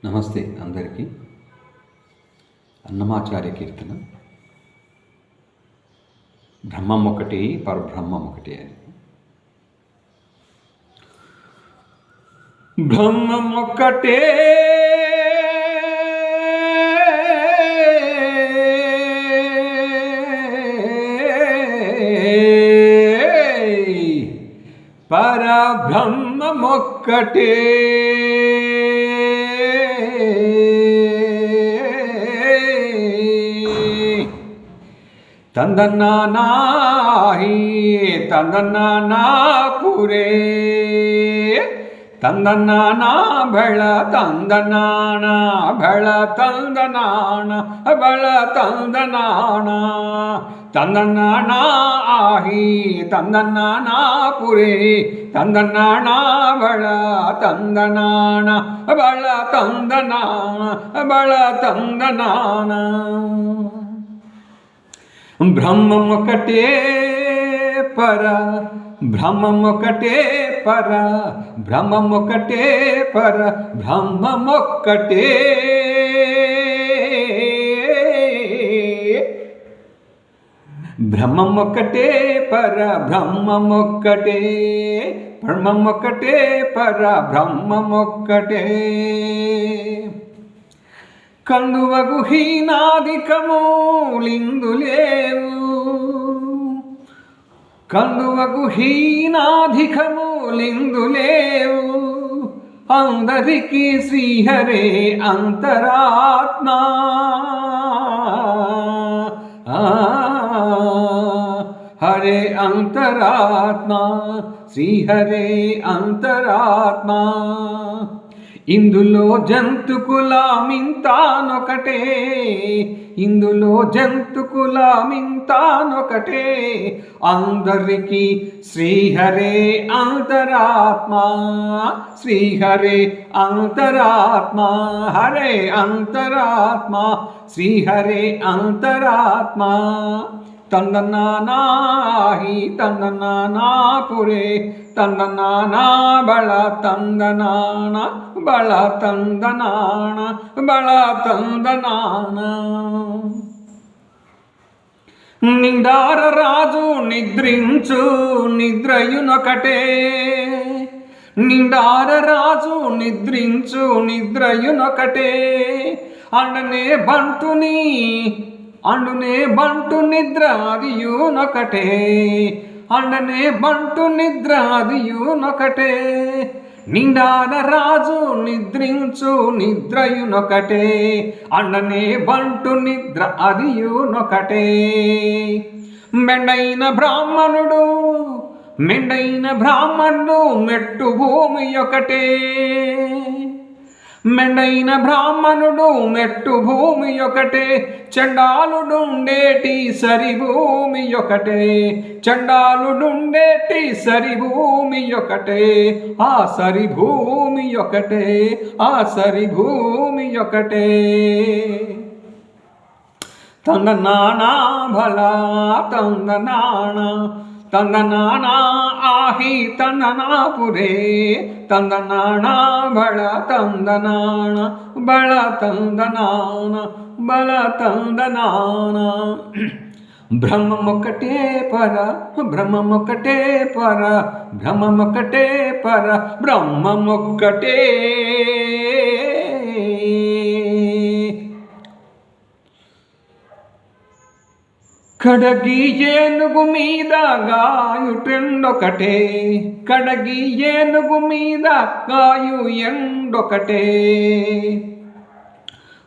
నమస్తే అందరికీ. అన్నమాచార్య కీర్తన. బ్రహ్మం ఒకటి, పరబ్రహ్మం ఒకటి అని. బ్రహ్మం ఒక్కటే, పరబ్రహ్మం ఒక్కటే, తందనానాహి తందనానా పురే, తందనానా బళ తందనాన బళ తందనాన బళ తందనాన, తందనానా ఆహి తందనానా పురే, తందనానా బళ తందనాన బళ తందనాన బళ తందనాన. బ్రహ్మం ఒకటే పర, బ్రహ్మం ఒకటే పర, బ్రహ్మం ఒకటే పర, బ్రహ్మం ఒక్కటే, బ్రహ్మం ఒక్కటే పర, బ్రహ్మం ఒక్కటే, బ్రహ్మం ఒక్కటే పర, బ్రహ్మం ఒక్కటే. కందువగు హీనాధికము లిందులేవు, కందువగు హీనాధికము లిందులేవు, అందరికీ శ్రీహరే అంతరాత్మ, హరే అంతరాత్మ, శ్రీహరే అంతరాత్మ. ఇందులో జంతుకులమింతానొకటే, ఇందులో జంతుకులమింతానొకటే, అందరికీ శ్రీహరే అంతరాత్మ, శ్రీహరే అంతరాత్మ, హరే అంతరాత్మ, శ్రీహరే అంతరాత్మ. తందనానాహి తందనానా పురే, తందనానా బళ తందనాన బళ తందనాన బళ తందనాన. నిండార రాజు నిద్రించు నిద్రయునొకటే, నిండార రాజు నిద్రించు నిద్రయునొకటే, అండనే బంటుని అండునే బంటు నిద్ర అదియునొకటే, అండనే బంటు నిద్ర అదియునొకటే, నిండార రాజు నిద్రించు నిద్రయునొకటే, అండనే బంటు నిద్ర అదియునొకటే. మెండైన బ్రాహ్మణుడు మెండైన బ్రాహ్మణుడు మెట్టు భూమి ఒకటే, మెండైన బ్రాహ్మణుడు మెట్టు భూమి ఒకటే, చండాలుడుండేటి సరి భూమి ఒకటే, చండాలుడుండేటి సరి భూమి ఒకటే, ఆ సరి భూమి ఒకటే, ఆ సరి భూమి ఒకటే. తందనానా భళ తందనాన, తందనానా ఆహి తందనా పురే, తందనానా బళ తందనాన బళ తందనాన బళ తందనాన. బ్రహ్మం ఒకటే పర, బ్రహ్మం ఒకటే పర, బ్రహ్మం ఒకటే పర, బ్రహ్మం ఒక్కటే. కడగి ఏనుగు మీద గాయుటెండొకటే, కడగి ఏనుగు మీద గాయు ఎండొకటే,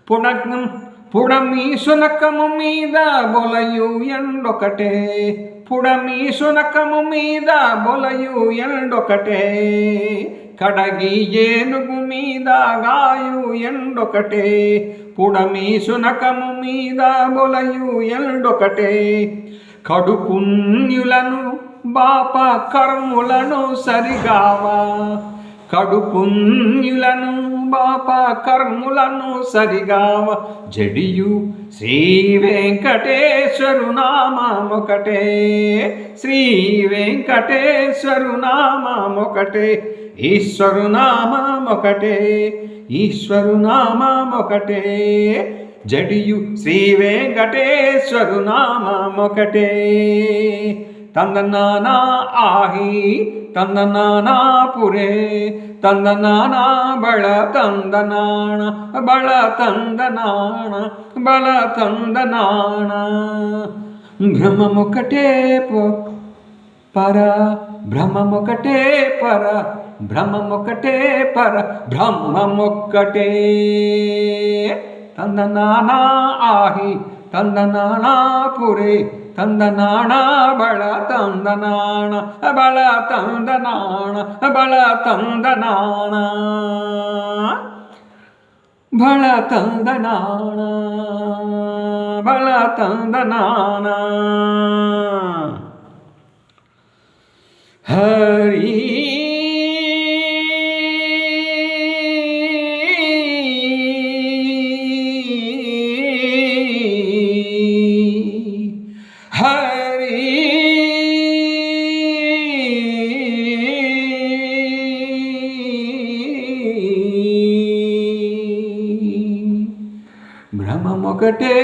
పుడమి శునకము మీద బొలయు ఎండొకటే, పుడమి శునకము మీద బొలయు ఎండొకటే, కడగి ఏనుగు మీద గాయు ఎండొకటే, పుడమి శునకము మీద బొలయు ఎండొకటే. కడు పుణ్యులను బాప కర్ములను సరిగావా, కడు పుణ్యులను బాప కర్ములను సరిగావ, జడియు శ్రీ వెంకటేశ్వరు నామమొకటే, శ్రీ వెంకటేశ్వరు నామమొకటే, ఈశ్వరు నామమొకటే, ఈశ్వరు నామమొకటే, జడియు శ్రీ వెంకటేశ్వరు నామమొకటే. తందనానా ఆహి తందనానా పురే, తందనానా బళ తందనాణ, బళ తందనాణ, బళ తందనాణ. భ్రమమొకటే పర, భ్రమమొకటే పర, భ్రమమొకటే పర, బ్రహ్మమొక్కటే. తందనానా ఆహి తందనానా పురే, తందనాణ బళ తందనాణ, బళ తందనాణ, బళ తందనాణ, బళ తందనాణ, బళ తందనాణ. హరి హరి బ్రహ్మమొకటే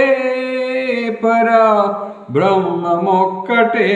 పర, బ్రహ్మమొక్కటే.